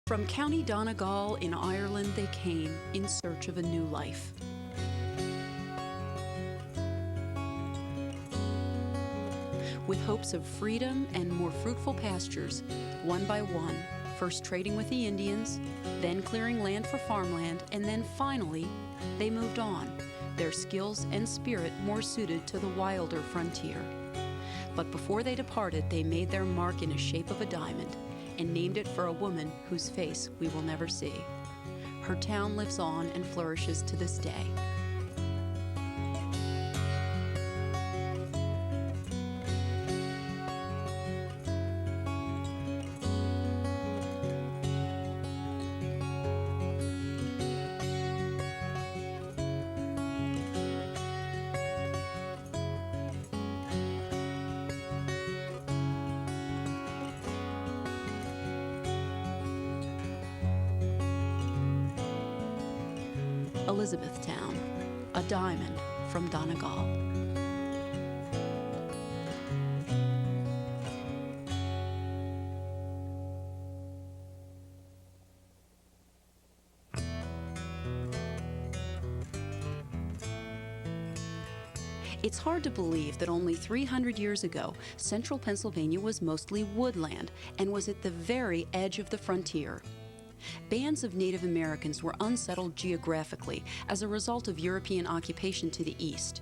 From County Donegal in Ireland they came in search of a new life. With hopes of freedom and more fruitful pastures, one by one, first trading with the Indians, then clearing land for farmland, and then finally, they moved on, their skills and spirit more suited to the wilder frontier. But before they departed, they made their mark in the shape of a diamond and named it for a woman whose face we will never see. Her town lives on and flourishes to this day. Elizabethtown, a diamond from Donegal. It's hard to believe that only 300 years ago, central Pennsylvania was mostly woodland and was at the very edge of the frontier. Bands of Native Americans were unsettled geographically as a result of European occupation to the east.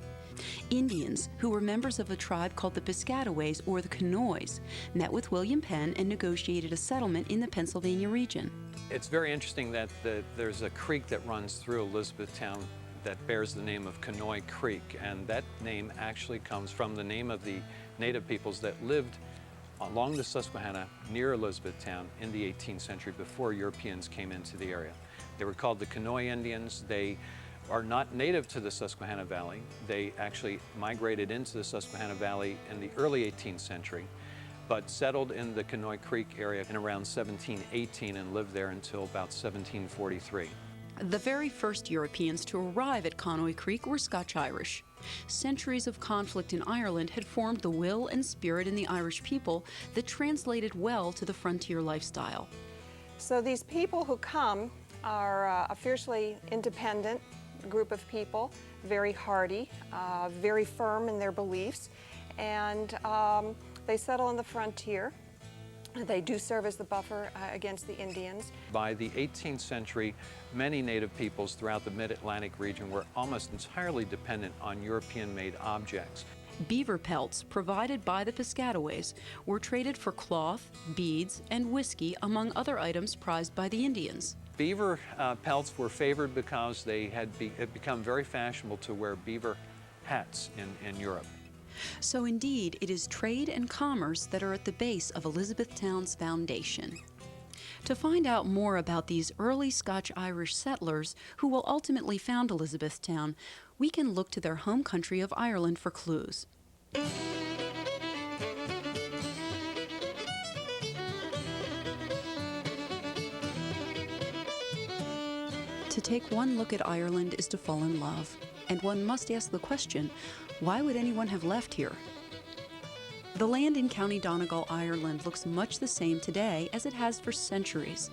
Indians, who were members of a tribe called the Piscataways or the Conoys, met with William Penn and negotiated a settlement in the Pennsylvania region. It's very interesting that there's a creek that runs through Elizabethtown that bears the name of Conoy Creek, and that name actually comes from the name of the native peoples that lived along the Susquehanna near Elizabethtown in the 18th century before Europeans came into the area. They were called the Conoy Indians. They are not native to the Susquehanna Valley. They actually migrated into the Susquehanna Valley in the early 18th century, but settled in the Conoy Creek area in around 1718 and lived there until about 1743. The very first Europeans to arrive at Conoy Creek were Scotch-Irish. Centuries of conflict in Ireland had formed the will and spirit in the Irish people that translated well to the frontier lifestyle. So these people who come are a fiercely independent group of people, very hardy, very firm in their beliefs, and they settle on the frontier. They do serve as the buffer against the Indians. By the 18th century, many native peoples throughout the mid-Atlantic region were almost entirely dependent on European-made objects. Beaver pelts provided by the Piscataways were traded for cloth, beads, and whiskey, among other items prized by the Indians. Beaver pelts were favored because they had become very fashionable to wear beaver hats in Europe. So indeed, it is trade and commerce that are at the base of Elizabethtown's foundation. To find out more about these early Scotch-Irish settlers who will ultimately found Elizabethtown, we can look to their home country of Ireland for clues. To take one look at Ireland is to fall in love, and one must ask the question, why would anyone have left here? The land in County Donegal, Ireland looks much the same today as it has for centuries.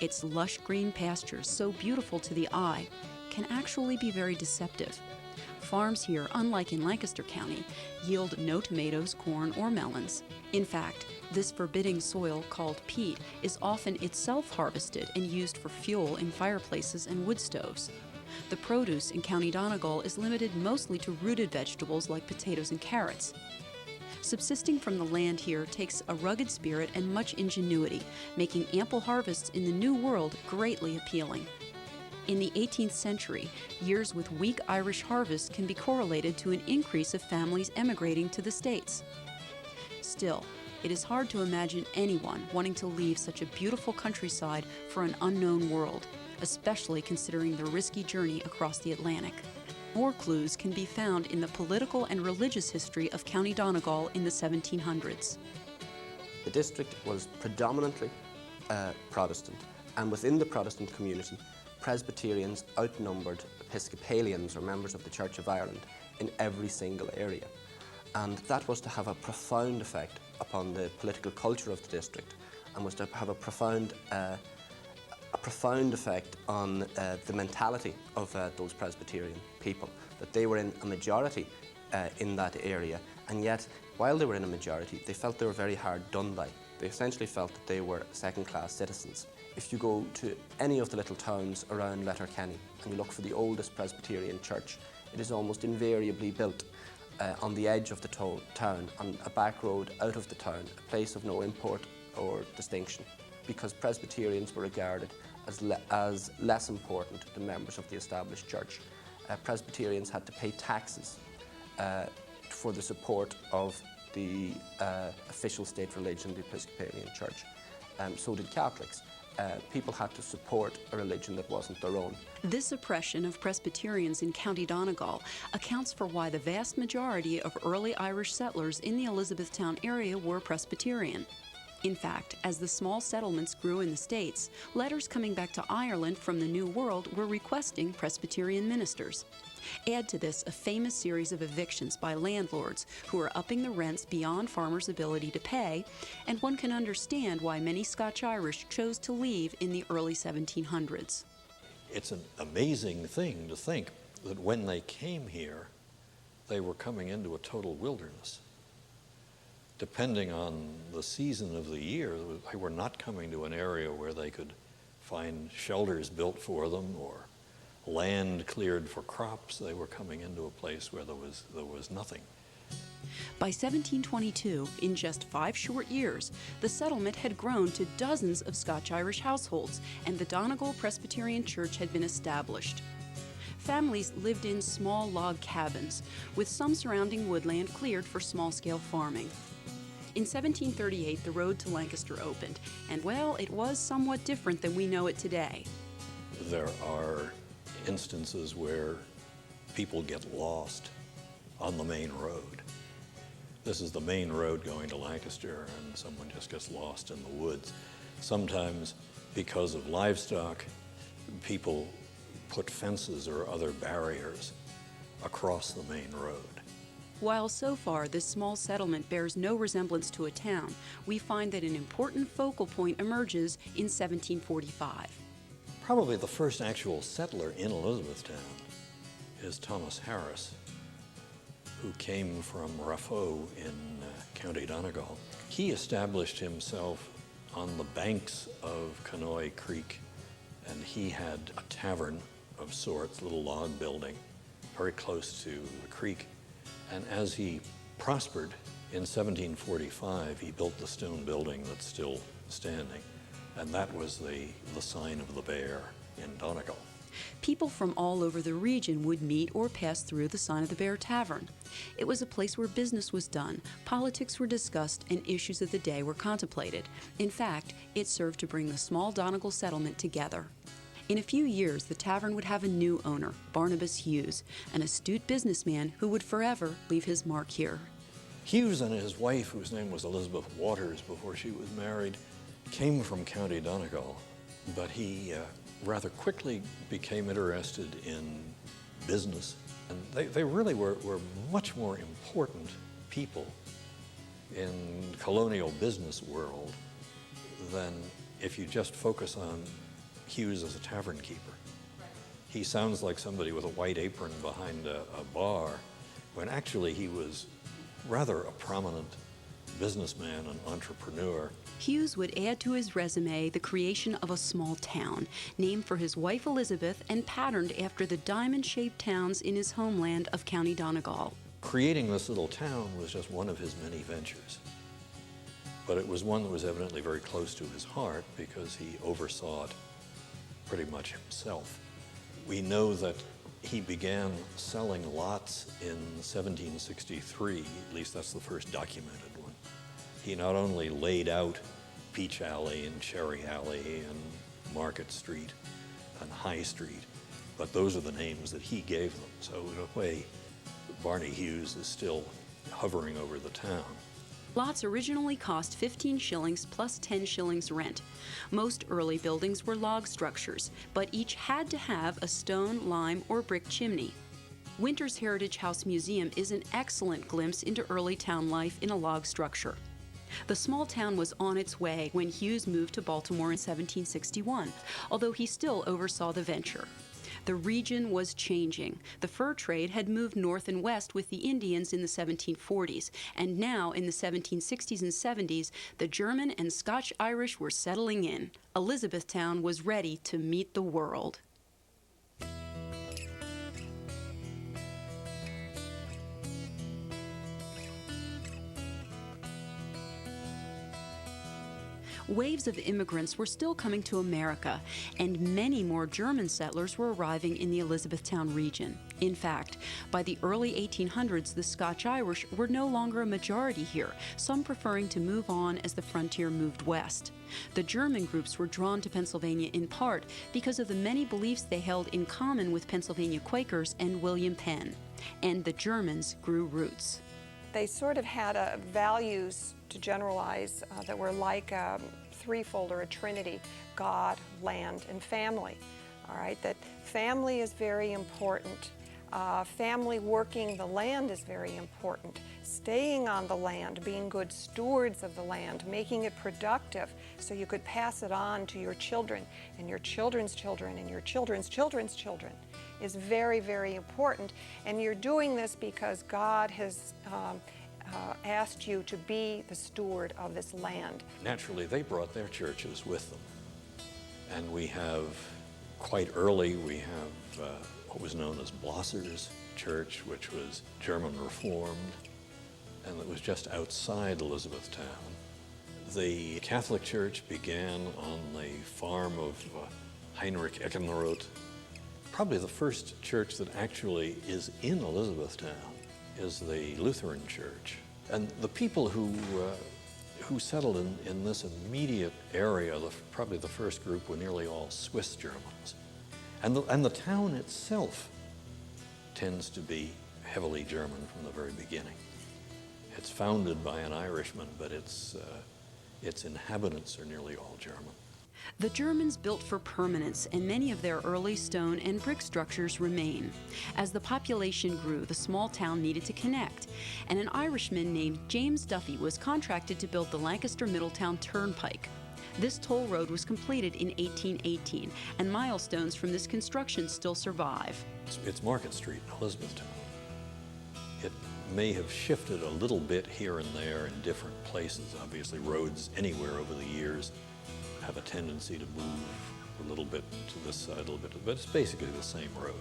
Its lush green pastures, so beautiful to the eye, can actually be very deceptive. Farms here, unlike in Lancaster County, yield no tomatoes, corn, or melons. In fact, this forbidding soil called peat is often itself harvested and used for fuel in fireplaces and wood stoves. The produce in County Donegal is limited mostly to rooted vegetables like potatoes and carrots. Subsisting from the land here takes a rugged spirit and much ingenuity, making ample harvests in the New World greatly appealing. In the 18th century, years with weak Irish harvests can be correlated to an increase of families emigrating to the States. Still, it is hard to imagine anyone wanting to leave such a beautiful countryside for an unknown world, especially considering the risky journey across the Atlantic. More clues can be found in the political and religious history of County Donegal in the 1700s. The district was predominantly Protestant, and within the Protestant community, Presbyterians outnumbered Episcopalians, or members of the Church of Ireland, in every single area. And that was to have a profound effect upon the political culture of the district, and was to have a profound a profound effect on the mentality of those Presbyterian people, that they were in a majority in that area, and yet while they were in a majority, they felt they were very hard done by. They essentially felt that they were second-class citizens. If you go to any of the little towns around Letterkenny and you look for the oldest Presbyterian church, it is almost invariably built on the edge of the town, on a back road out of the town, a place of no import or distinction, because Presbyterians were regarded as less important than members of the established church. Presbyterians had to pay taxes for the support of the official state religion, the Episcopalian Church. So did Catholics. People had to support a religion that wasn't their own. This oppression of Presbyterians in County Donegal accounts for why the vast majority of early Irish settlers in the Elizabethtown area were Presbyterian. In fact, as the small settlements grew in the States, letters coming back to Ireland from the New World were requesting Presbyterian ministers. Add to this a famous series of evictions by landlords who are upping the rents beyond farmers' ability to pay, and one can understand why many Scotch-Irish chose to leave in the early 1700s. It's an amazing thing to think that when they came here, they were coming into a total wilderness. Depending on the season of the year, they were not coming to an area where they could find shelters built for them or land cleared for crops. They were coming into a place where there was nothing. By 1722, in just 5 short years, the settlement had grown to dozens of Scotch-Irish households, and the Donegal Presbyterian Church had been established. Families lived in small log cabins, with some surrounding woodland cleared for small-scale farming. In 1738, the road to Lancaster opened, and well, it was somewhat different than we know it today. There are instances where people get lost on the main road. This is the main road going to Lancaster, and someone just gets lost in the woods. Sometimes, because of livestock, people put fences or other barriers across the main road. While so far this small settlement bears no resemblance to a town, we find that an important focal point emerges in 1745. Probably the first actual settler in Elizabethtown is Thomas Harris, who came from Raphoe in County Donegal. He established himself on the banks of Conoy Creek, and he had a tavern of sorts, a little log building, very close to the creek. And as he prospered, in 1745, he built the stone building that's still standing. And that was the sign of the Bear in Donegal. People from all over the region would meet or pass through the Sign of the Bear Tavern. It was a place where business was done, politics were discussed, and issues of the day were contemplated. In fact, it served to bring the small Donegal settlement together. In a few years, the tavern would have a new owner, Barnabas Hughes, an astute businessman who would forever leave his mark here. Hughes and his wife, whose name was Elizabeth Waters before she was married, came from County Donegal, but he rather quickly became interested in business. And they really were much more important people in colonial business world than if you just focus on Hughes as a tavern keeper. He sounds like somebody with a white apron behind a bar, when actually he was rather a prominent businessman and entrepreneur. Hughes would add to his resume the creation of a small town, named for his wife Elizabeth and patterned after the diamond-shaped towns in his homeland of County Donegal. Creating this little town was just one of his many ventures. But it was one that was evidently very close to his heart because he oversaw it pretty much himself. We know that he began selling lots in 1763, at least that's the first documented one. He not only laid out Peach Alley and Cherry Alley and Market Street and High Street, but those are the names that he gave them. So in a way, Barney Hughes is still hovering over the town. Lots originally cost 15 shillings plus 10 shillings rent. Most early buildings were log structures, but each had to have a stone, lime, or brick chimney. Winter's Heritage House Museum is an excellent glimpse into early town life in a log structure. The small town was on its way when Hughes moved to Baltimore in 1761, although he still oversaw the venture. The region was changing. The fur trade had moved north and west with the Indians in the 1740s, and now in the 1760s and 70s, the German and Scotch-Irish were settling in. Elizabethtown was ready to meet the world. Waves of immigrants were still coming to America, and many more German settlers were arriving in the Elizabethtown region. In fact, by the early 1800s, the Scotch-Irish were no longer a majority here, some preferring to move on as the frontier moved west. The German groups were drawn to Pennsylvania in part because of the many beliefs they held in common with Pennsylvania Quakers and William Penn, and the Germans grew roots. They sort of had values, to generalize, that were like a threefold or a trinity: God, land, and family. All right, that family is very important. Family working the land is very important. Staying on the land, being good stewards of the land, making it productive so you could pass it on to your children and your children's children and your children's children's children is very, very important. And you're doing this because God has asked you to be the steward of this land. Naturally, they brought their churches with them. And we have, quite early, we have what was known as Blosser's Church, which was German Reformed, and it was just outside Elizabethtown. The Catholic Church began on the farm of Heinrich Eckenroth. Probably the first church that actually is in Elizabethtown is the Lutheran Church. And the people who settled in this immediate area, probably the first group, were nearly all Swiss Germans. And the town itself tends to be heavily German from the very beginning. It's founded by an Irishman, but its inhabitants are nearly all German. The Germans built for permanence, and many of their early stone and brick structures remain. As the population grew, the small town needed to connect, and an Irishman named James Duffy was contracted to build the Lancaster-Middletown Turnpike. This toll road was completed in 1818, and milestones from this construction still survive. It's Market Street in Elizabethtown. It may have shifted a little bit here and there in different places. Obviously, roads anywhere over the years have a tendency to move a little bit to this side, a little bit, but it's basically the same road.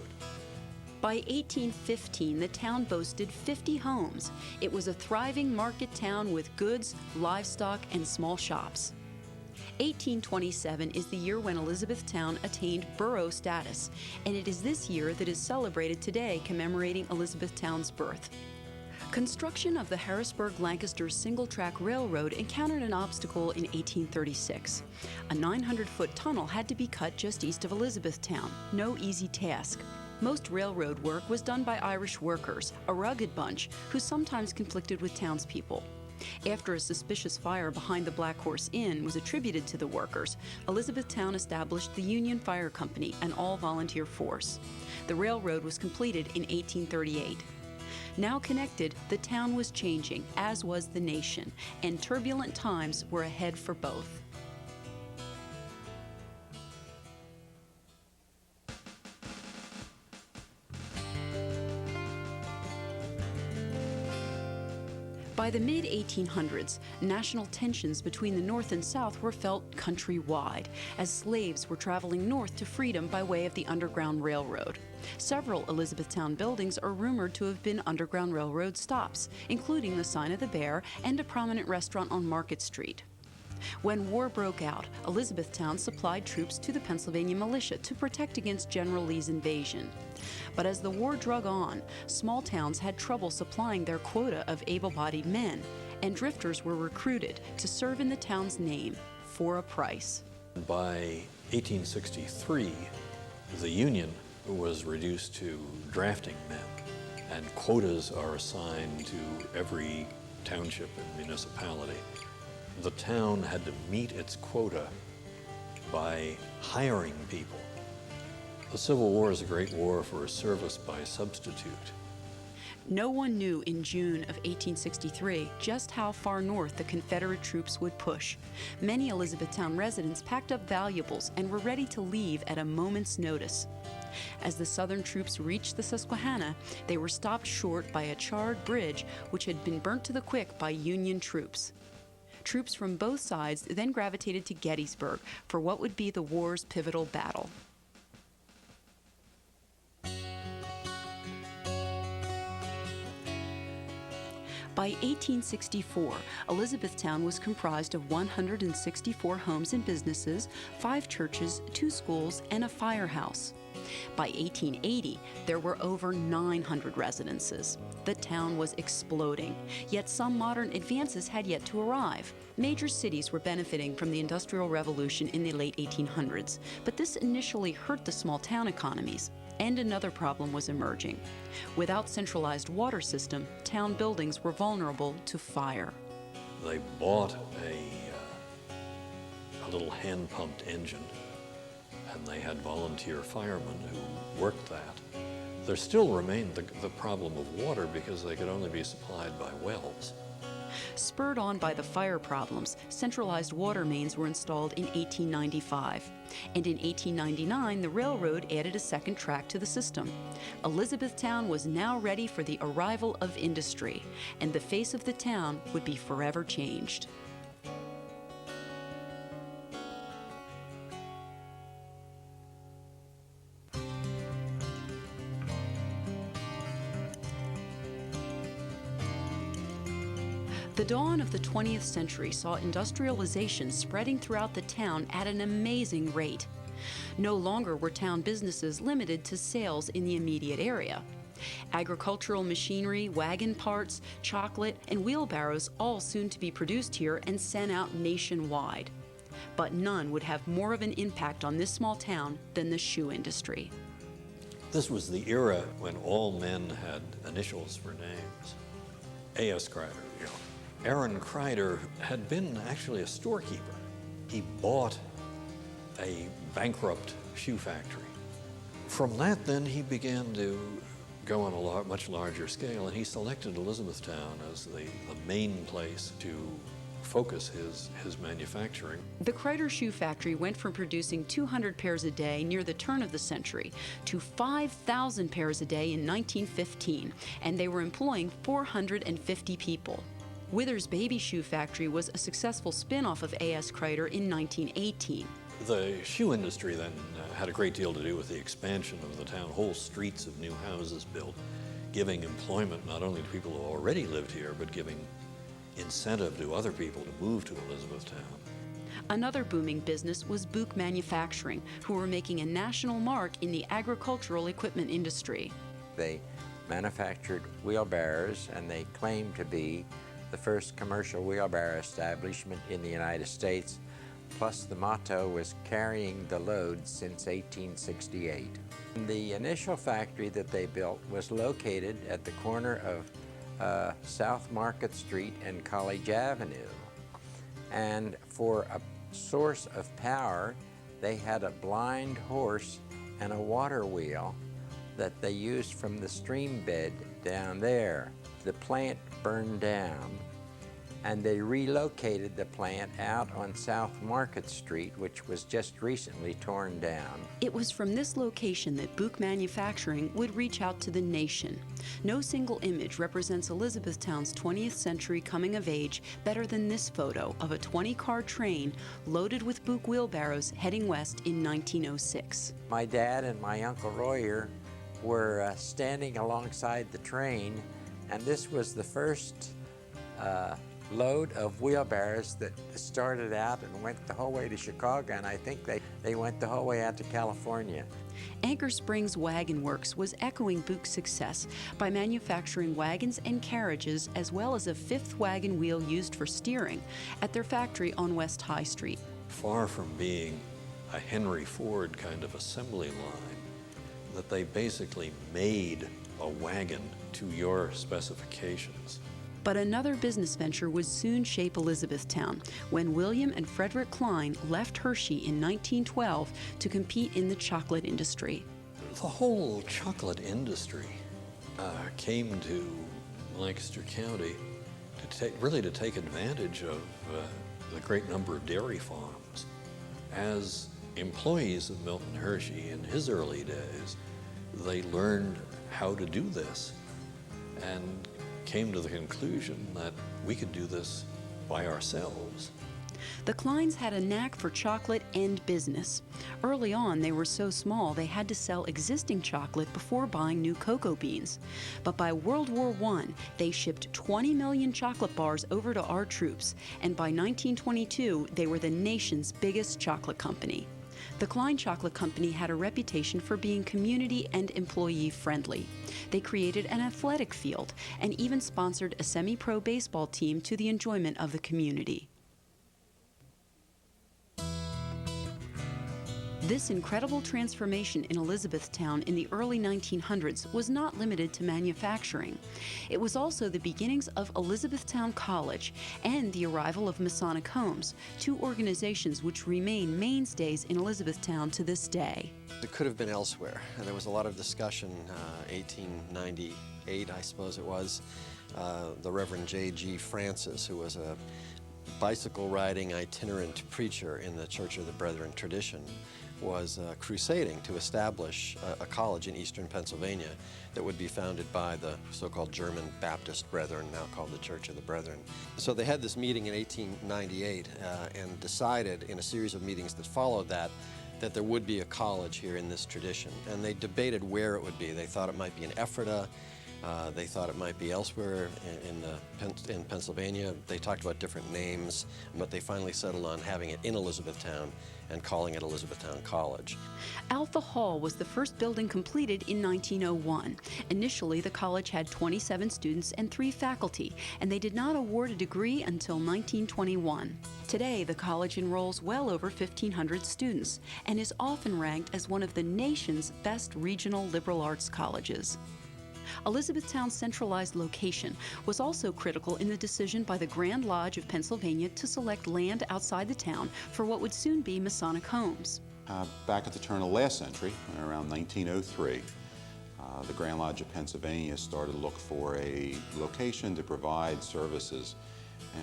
By 1815, the town boasted 50 homes. It was a thriving market town with goods, livestock, and small shops. 1827 is the year when Elizabethtown attained borough status, and it is this year that is celebrated today, commemorating Elizabethtown's birth. Construction of the Harrisburg-Lancaster single-track railroad encountered an obstacle in 1836. A 900-foot tunnel had to be cut just east of Elizabethtown. No easy task. Most railroad work was done by Irish workers, a rugged bunch who sometimes conflicted with townspeople. After a suspicious fire behind the Black Horse Inn was attributed to the workers, Elizabethtown established the Union Fire Company, an all-volunteer force. The railroad was completed in 1838. Now connected, the town was changing, as was the nation, and turbulent times were ahead for both. By the mid-1800s, national tensions between the North and South were felt countrywide, as slaves were traveling north to freedom by way of the Underground Railroad. Several Elizabethtown buildings are rumored to have been Underground Railroad stops, including the Sign of the Bear and a prominent restaurant on Market Street. When war broke out, Elizabethtown supplied troops to the Pennsylvania militia to protect against General Lee's invasion. But as the war drug on, small towns had trouble supplying their quota of able-bodied men, and drifters were recruited to serve in the town's name for a price. By 1863, the Union was reduced to drafting men, and quotas are assigned to every township and municipality. The town had to meet its quota by hiring people. The Civil War is a great war for service by substitute. No one knew in June of 1863 just how far north the Confederate troops would push. Many Elizabethtown residents packed up valuables and were ready to leave at a moment's notice. As the Southern troops reached the Susquehanna, they were stopped short by a charred bridge which had been burnt to the quick by Union troops. Troops from both sides then gravitated to Gettysburg for what would be the war's pivotal battle. By 1864, Elizabethtown was comprised of 164 homes and businesses, 5 churches, 2 schools, and a firehouse. By 1880, there were over 900 residences. The town was exploding, yet some modern advances had yet to arrive. Major cities were benefiting from the Industrial Revolution in the late 1800s, but this initially hurt the small town economies. And another problem was emerging. Without centralized water system, town buildings were vulnerable to fire. They bought a little hand-pumped engine, and they had volunteer firemen who worked that. There still remained the problem of water because they could only be supplied by wells. Spurred on by the fire problems, centralized water mains were installed in 1895. And in 1899, the railroad added a second track to the system. Elizabethtown was now ready for the arrival of industry, and the face of the town would be forever changed. The dawn of the 20th century saw industrialization spreading throughout the town at an amazing rate. No longer were town businesses limited to sales in the immediate area. Agricultural machinery, wagon parts, chocolate, and wheelbarrows all soon to be produced here and sent out nationwide. But none would have more of an impact on this small town than the shoe industry. This was the era when all men had initials for names. A.S. Kreider, you know. Aaron Kreider had been actually a storekeeper. He bought a bankrupt shoe factory. From that, then, he began to go on a much larger scale, and he selected Elizabethtown as the main place to focus his manufacturing. The Kreider Shoe Factory went from producing 200 pairs a day near the turn of the century to 5,000 pairs a day in 1915, and they were employing 450 people. Wither's Baby Shoe Factory was a successful spin-off of A.S. Kreider in 1918. The shoe industry then had a great deal to do with the expansion of the town, whole streets of new houses built, giving employment not only to people who already lived here, but giving incentive to other people to move to Elizabethtown. Another booming business was Buch Manufacturing, who were making a national mark in the agricultural equipment industry. They manufactured wheelbarrows, and they claimed to be the first commercial wheelbarrow establishment in the United States, plus the motto was carrying the load since 1868. The initial factory that they built was located at the corner of South Market Street and College Avenue. And for a source of power, they had a blind horse and a water wheel that they used from the stream bed down there. The plant burned down, and they relocated the plant out on South Market Street, which was just recently torn down. It was from this location that Buch Manufacturing would reach out to the nation. No single image represents Elizabethtown's 20th century coming of age better than this photo of a 20-car train loaded with Buch wheelbarrows heading west in 1906. My dad and my Uncle Royer were standing alongside the train, and this was the first load of wheelbarrows that started out and went the whole way to Chicago, and I think they went the whole way out to California. Anchor Springs Wagon Works was echoing Buch's success by manufacturing wagons and carriages, as well as a fifth wagon wheel used for steering at their factory on West High Street. Far from being a Henry Ford kind of assembly line, that they basically made a wagon to your specifications. But another business venture would soon shape Elizabethtown when William and Frederick Klein left Hershey in 1912 to compete in the chocolate industry. The whole chocolate industry came to Lancaster County to take advantage of the great number of dairy farms. As employees of Milton Hershey in his early days, they learned how to do this and came to the conclusion that we could do this by ourselves. The Kleins had a knack for chocolate and business. Early on, they were so small they had to sell existing chocolate before buying new cocoa beans. But by World War I, they shipped 20 million chocolate bars over to our troops, and by 1922, they were the nation's biggest chocolate company. The Klein Chocolate Company had a reputation for being community and employee friendly. They created an athletic field and even sponsored a semi-pro baseball team to the enjoyment of the community. This incredible transformation in Elizabethtown in the early 1900s was not limited to manufacturing. It was also the beginnings of Elizabethtown College and the arrival of Masonic Homes, two organizations which remain mainstays in Elizabethtown to this day. It could have been elsewhere. There was a lot of discussion, 1898, I suppose it was. The Reverend J.G. Francis, who was a bicycle-riding itinerant preacher in the Church of the Brethren tradition, was crusading to establish a college in eastern Pennsylvania that would be founded by the so-called German Baptist Brethren, now called the Church of the Brethren. So they had this meeting in 1898 and decided in a series of meetings that followed that there would be a college here in this tradition. And they debated where it would be. They thought it might be in Ephrata. They thought it might be elsewhere in Pennsylvania. They talked about different names, but they finally settled on having it in Elizabethtown and calling it Elizabethtown College. Alpha Hall was the first building completed in 1901. Initially, the college had 27 students and 3 faculty, and they did not award a degree until 1921. Today, the college enrolls well over 1,500 students and is often ranked as one of the nation's best regional liberal arts colleges. Elizabethtown's centralized location was also critical in the decision by the Grand Lodge of Pennsylvania to select land outside the town for what would soon be Masonic Homes. Back at the turn of the last century, around 1903, the Grand Lodge of Pennsylvania started to look for a location to provide services,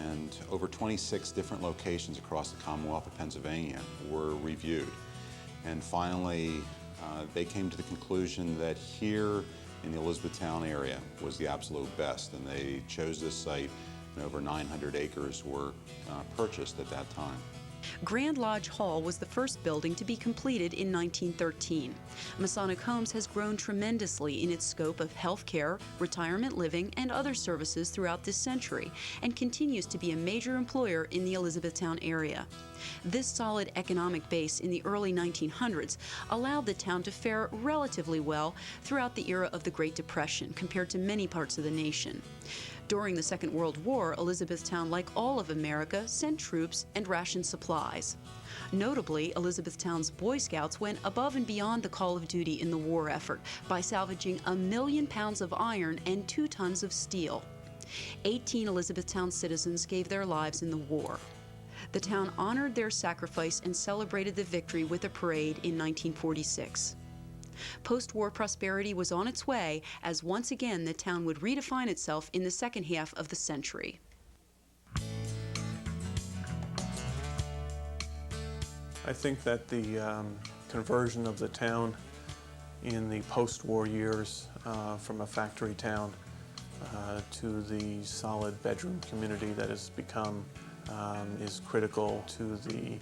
and over 26 different locations across the Commonwealth of Pennsylvania were reviewed. And finally, they came to the conclusion that here in the Elizabethtown area was the absolute best, and they chose this site, and over 900 acres were purchased at that time. Grand Lodge Hall was the first building to be completed in 1913. Masonic Homes has grown tremendously in its scope of health care, retirement living, and other services throughout this century, and continues to be a major employer in the Elizabethtown area. This solid economic base in the early 1900s allowed the town to fare relatively well throughout the era of the Great Depression compared to many parts of the nation. During the Second World War, Elizabethtown, like all of America, sent troops and rationed supplies. Notably, Elizabethtown's Boy Scouts went above and beyond the call of duty in the war effort by salvaging 1 million pounds of iron and 2 tons of steel. 18 Elizabethtown citizens gave their lives in the war. The town honored their sacrifice and celebrated the victory with a parade in 1946. Post-war prosperity was on its way as once again the town would redefine itself in the second half of the century. I think that the conversion of the town in the post-war years from a factory town to the solid bedroom community that has become is critical to the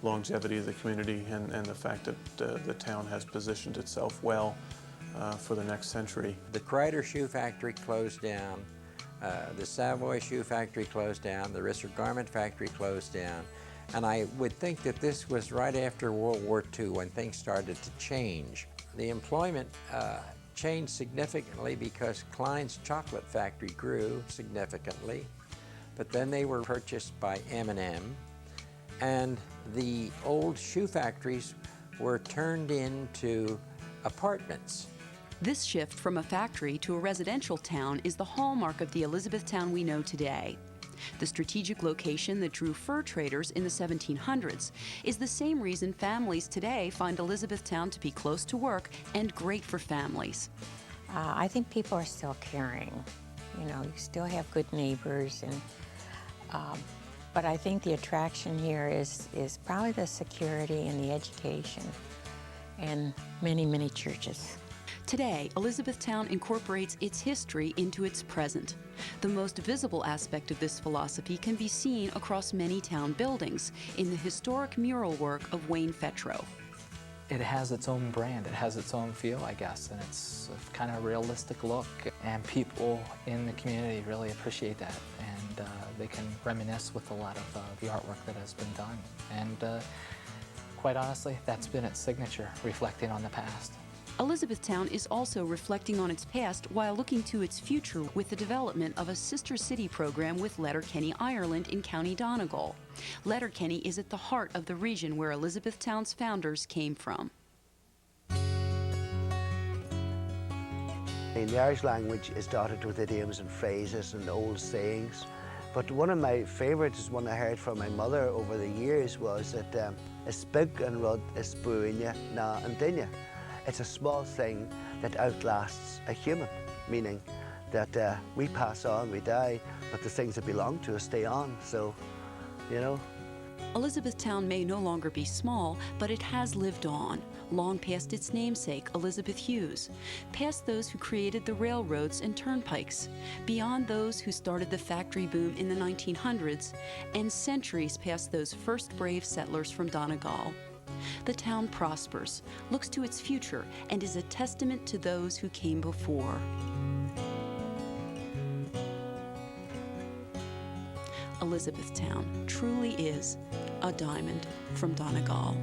longevity of the community and the fact that the town has positioned itself well for the next century. The Kreider Shoe Factory closed down, the Savoy Shoe Factory closed down, the Risser Garment Factory closed down, and I would think that this was right after World War II when things started to change. The employment changed significantly because Klein's Chocolate Factory grew significantly, but then they were purchased by M&M, and the old shoe factories were turned into apartments. This shift from a factory to a residential town is the hallmark of the Elizabethtown we know today. The strategic location that drew fur traders in the 1700s is the same reason families today find Elizabethtown to be close to work and great for families. I think people are still caring. You know, you still have good neighbors, and but I think the attraction here is probably the security and the education, and many, many churches. Today, Elizabethtown incorporates its history into its present. The most visible aspect of this philosophy can be seen across many town buildings in the historic mural work of Wayne Fetro. It has its own brand, it has its own feel, I guess, and it's a kind of realistic look, and people in the community really appreciate that, and they can reminisce with a lot of the artwork that has been done. And quite honestly, that's been its signature, reflecting on the past. Elizabethtown is also reflecting on its past while looking to its future with the development of a sister city program with Letterkenny, Ireland in County Donegal. Letterkenny is at the heart of the region where Elizabethtown's founders came from. The Irish language is dotted with idioms and phrases and old sayings. But one of my favourites, one I heard from my mother over the years, was that "Spig and rud is buinya na and dinya." It's a small thing that outlasts a human, meaning that we pass on, we die, but the things that belong to us stay on, so, you know. Elizabethtown may no longer be small, but it has lived on, long past its namesake, Elizabeth Hughes, past those who created the railroads and turnpikes, beyond those who started the factory boom in the 1900s, and centuries past those first brave settlers from Donegal. The town prospers, looks to its future, and is a testament to those who came before. Elizabethtown truly is a diamond from Donegal.